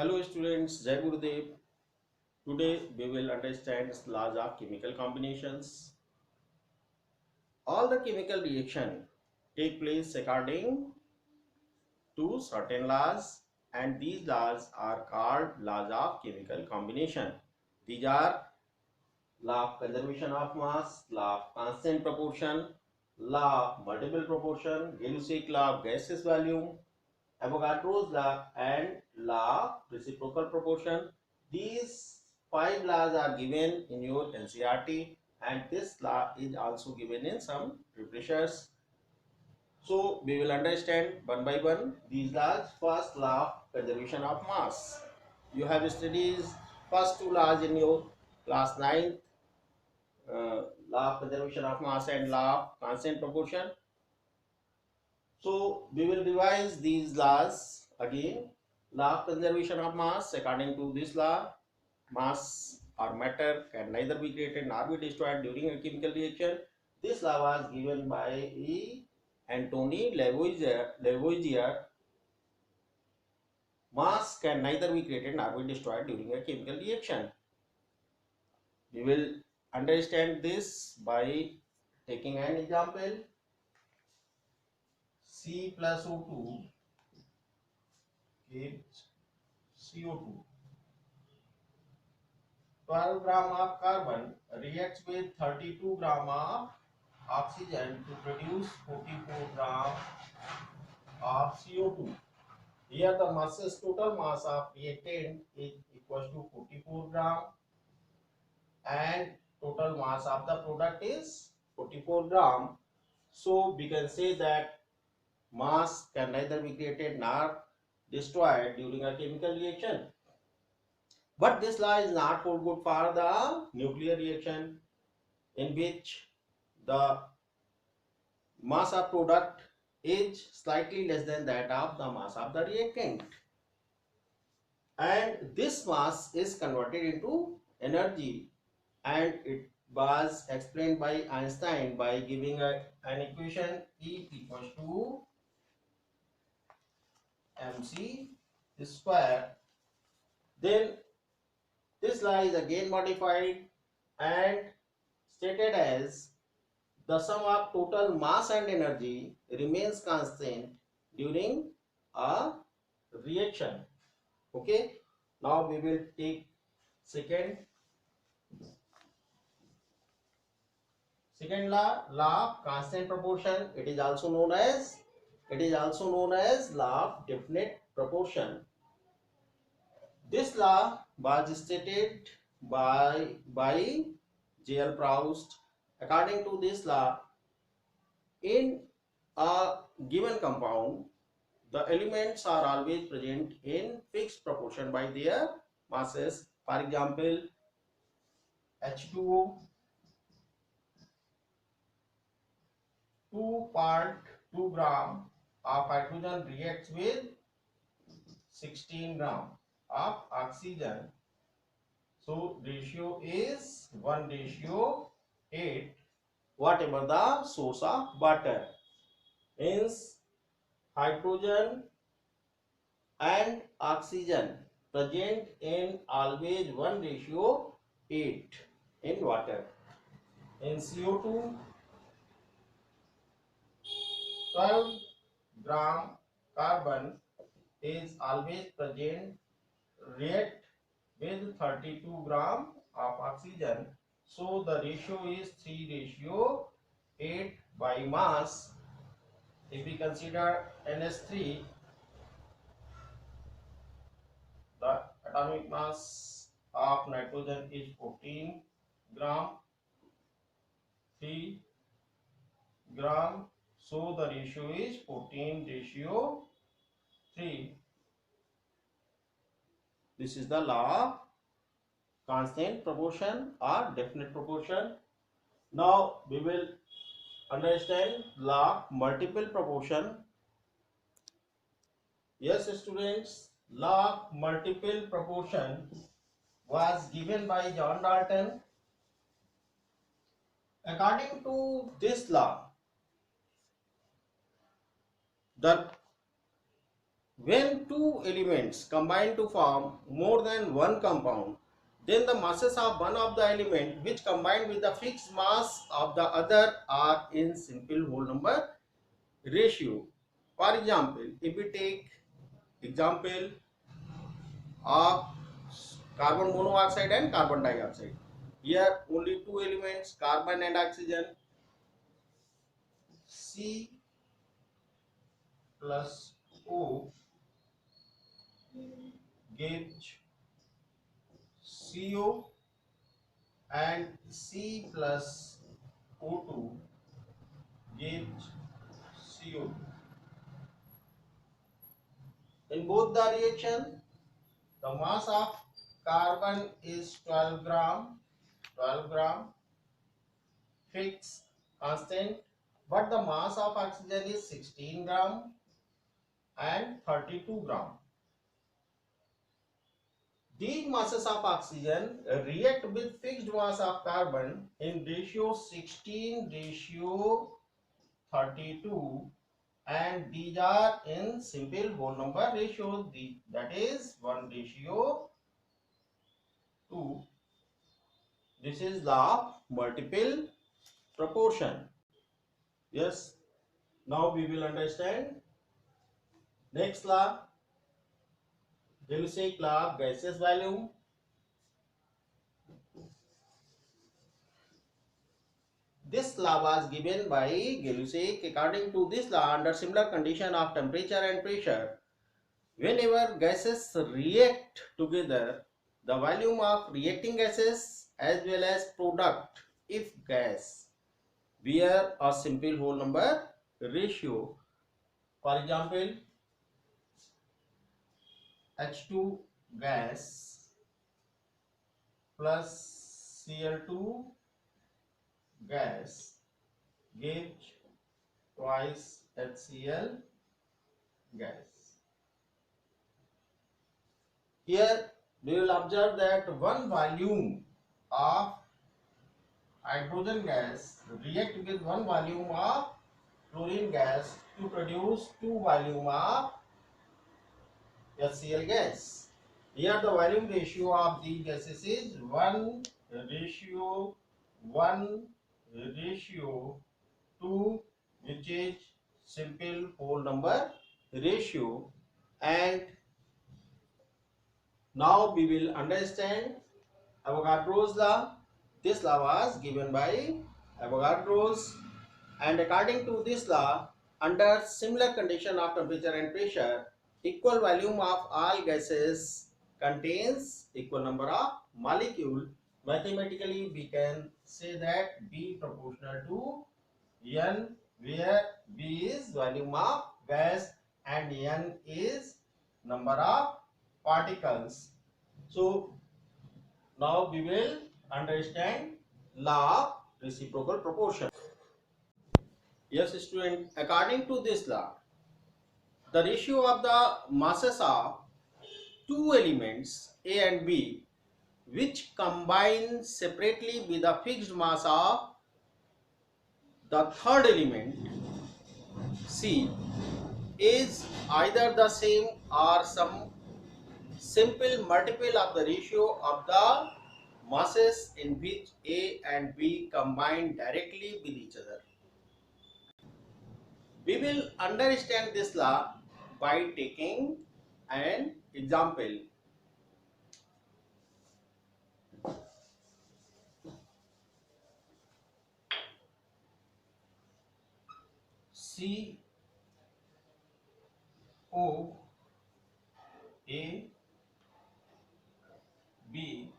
Hello students, Jai Gurudev. Today we will understand laws of chemical combinations. All the chemical reaction take place according to certain laws, and these laws are called laws of chemical combination. These are law of conservation of mass, law of constant proportion, law of multiple proportion, Gay-Lussac law of gaseous volume, Avogadro's law, and law of reciprocal proportion. These five laws are given in your NCERT, and this law is also given in some refreshers. So we will understand one by one these laws. First, law of conservation of mass. You have studied first two laws in your class 9, law of conservation of mass and law of constant proportion. So we will revise these laws again. Law of conservation of mass. According to this law, mass or matter can neither be created nor be destroyed during a chemical reaction. This law was given by Anthony Lavoisier. Mass can neither be created nor be destroyed during a chemical reaction. We will understand this by taking an example. C plus O2 gives CO2. 12 gram of carbon reacts with 32 gram of oxygen to produce 44 gram of CO2. Here the masses total mass of reactant is equals to 44 gram and total mass of the product is 44 gram. So we can say that mass can neither be created nor destroyed during a chemical reaction. But this law is not hold good for the nuclear reaction, in which the mass of product is slightly less than that of the mass of the reactant, and this mass is converted into energy, and it was explained by Einstein by giving an equation E equals to mc square. Then this law is again modified and stated as the sum of total mass and energy remains constant during a reaction. Okay, now we will take second law of constant proportion. It is also known as law of definite proportion. This law was stated by J.L. Proust. According to this law, in a given compound, the elements are always present in fixed proportion by their masses. For example, H2O, 2 part 2 gram of hydrogen reacts with 16 gram of oxygen. So ratio is 1:8, whatever the source of water. Means hydrogen and oxygen present in always 1:8 in water. In CO2, 12 gram carbon is always present, react with 32 gram of oxygen. So the ratio is 3:8 by mass. If we consider NH3, the atomic mass of nitrogen is 14 gram, 3 gram. So the ratio is 14:3. This is the law of constant proportion or definite proportion. Now we will understand law of multiple proportion. Yes students, law of multiple proportion was given by John Dalton. According to this law, the When two elements combine to form more than one compound, then the masses of one of the element which combined with the fixed mass of the other are in simple whole number ratio. For example, if we take example of carbon monoxide and carbon dioxide, here only two elements, carbon and oxygen. C plus O gives CO, and C plus O2 gives CO2. In both the reaction, the mass of carbon is 12 gram fixed constant, but the mass of oxygen is 16 gram and 32 gram. These masses of oxygen react with fixed mass of carbon in ratio 16:32, and these are in simple whole number ratio, that is 1:2. This is the multiple proportion. Yes, now we will understand next law, Jelusic law of gaseous volume. This law was given by Jelusic. According to this law, under similar condition of temperature and pressure, whenever gases react together, the volume of reacting gases as well as product, if gas, bear a simple whole number ratio. For example, H2 gas plus Cl2 gas gives twice HCl gas. Here we will observe that one volume of hydrogen gas react with one volume of chlorine gas to produce two volume of HCl gas. Here the volume ratio of these gases is 1:1:2, which is simple whole number ratio. And now we will understand Avogadro's law. This law was given by Avogadro's, and according to this law, under similar condition of temperature and pressure, equal volume of all gases contains equal number of molecules. Mathematically, we can say that B proportional to N, where B is volume of gas and N is number of particles. So now we will understand law of reciprocal proportion. Yes, student, according to this law, the ratio of the masses of two elements A and B, which combine separately with a fixed mass of the third element C, is either the same or some simple multiple of the ratio of the masses in which A and B combine directly with each other. We will understand this law by taking an example. C O A B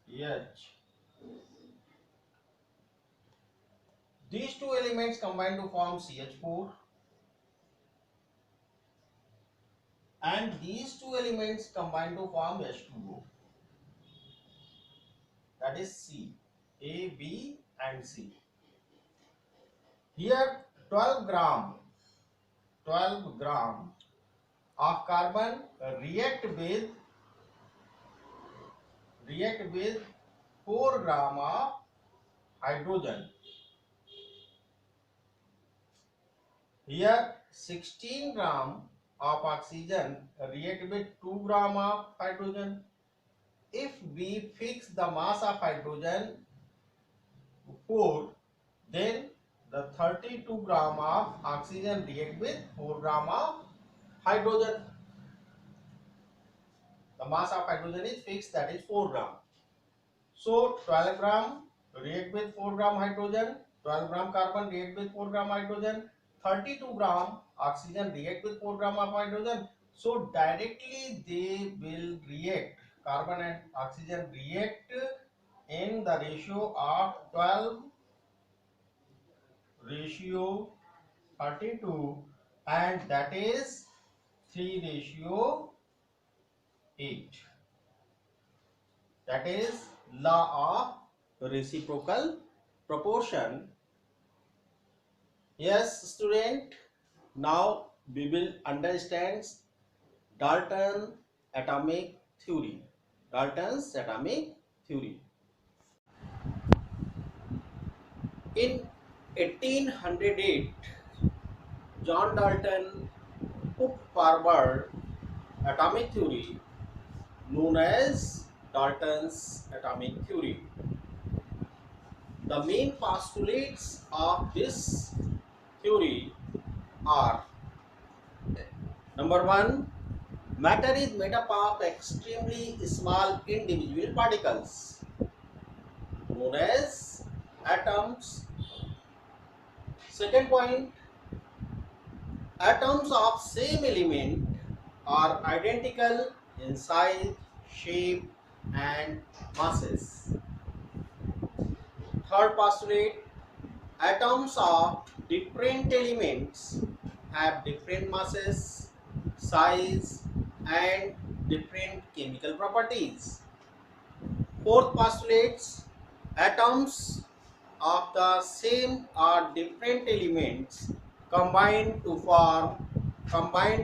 H. These two elements combine to form CH4, and these two elements combine to form H2O. That is C, A, B and C. Here 12 gram of carbon react with 4 gram of hydrogen. Here 16 gram of oxygen react with 2 gram of hydrogen. If we fix the mass of hydrogen 4, then the 32 gram of oxygen react with 4 gram of hydrogen. The mass of hydrogen is fixed, that is 4 gram. So 12 gram react with 4 gram hydrogen, 12 gram carbon react with 4 gram hydrogen, 32 gram oxygen react with 4 gram of hydrogen. So directly they will react, carbon and oxygen react in the ratio of 12 ratio 32, and that is 3 ratio 8. That is law of reciprocal proportion. Yes, student, now we will understand Dalton atomic theory. Dalton's atomic theory. In 1808, John Dalton put forward atomic theory known as Dalton's atomic theory. The main postulates of this theory are: number one, matter is made up of extremely small individual particles known as atoms. Second point, atoms of same element are identical in size, shape, and masses. Third postulate, atoms of different elements have different masses, size, and different chemical properties. Fourth postulates, atoms of the same or different elements combine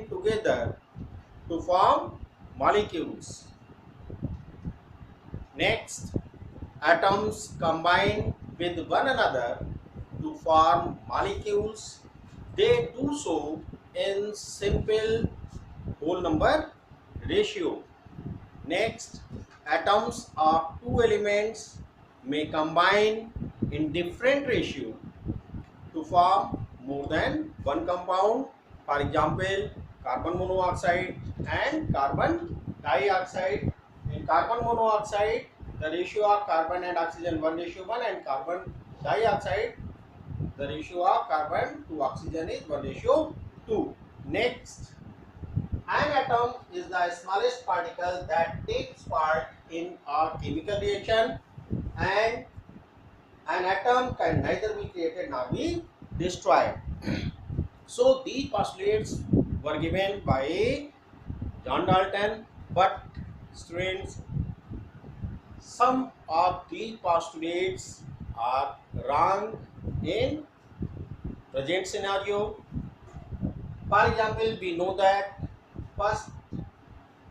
together to form molecules. Next, atoms combine with one another to form molecules. They do so in simple whole number ratio. Next, atoms of two elements may combine in different ratio to form more than one compound. For example, carbon monoxide and carbon dioxide. In carbon monoxide, the ratio of carbon and oxygen 1:1, and carbon dioxide, the ratio of carbon to oxygen is 1:2. Next, an atom is the smallest particle that takes part in a chemical reaction, and an atom can neither be created nor be destroyed. So these postulates were given by John Dalton, but students, some of these postulates are wrong in present scenario. For example, we know that first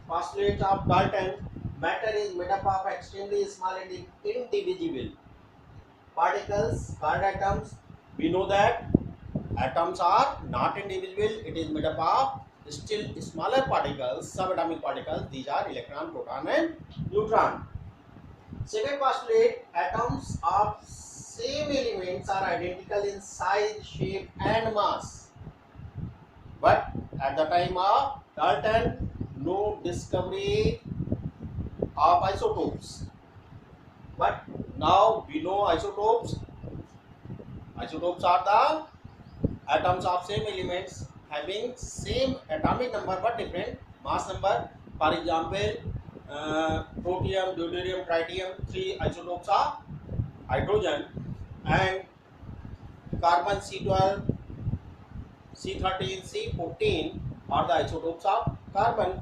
postulate of Dalton, matter is made up of extremely small and indivisible particles called atoms. We know that atoms are not indivisible, it is made up of still smaller particles, subatomic particles. These are electron, proton, and neutron. Second postulate, atoms of same elements are identical in size, shape, and mass. But at the time of Dalton, no discovery of isotopes. But now we know isotopes. Isotopes are the atoms of same elements having same atomic number but different mass number. For example, protium, deuterium, tritium, 3 isotopes are hydrogen, and carbon C12, C13, C14 are the isotopes of carbon,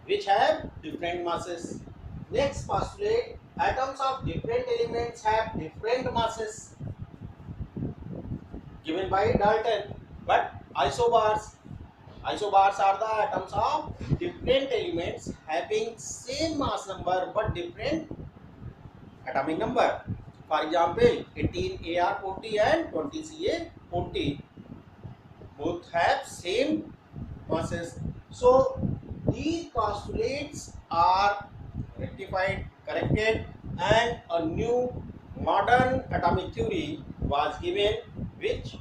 which have different masses. Next postulate, atoms of different elements have different masses given by Dalton, but isobars are the atoms of different elements having same mass number but different atomic number. For example, 18 Ar40 and 20 Ca40. both have same masses. So these postulates are rectified, corrected, and a new modern atomic theory was given, which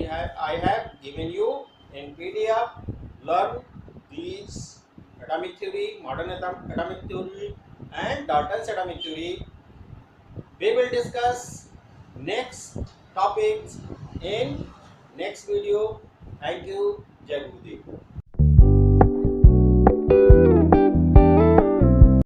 I have given you in PDF. Learn these atomic theory, modern atomic theory, and Dalton's atomic theory. We will discuss next topics in next video. Thank you. Jai Gurudev.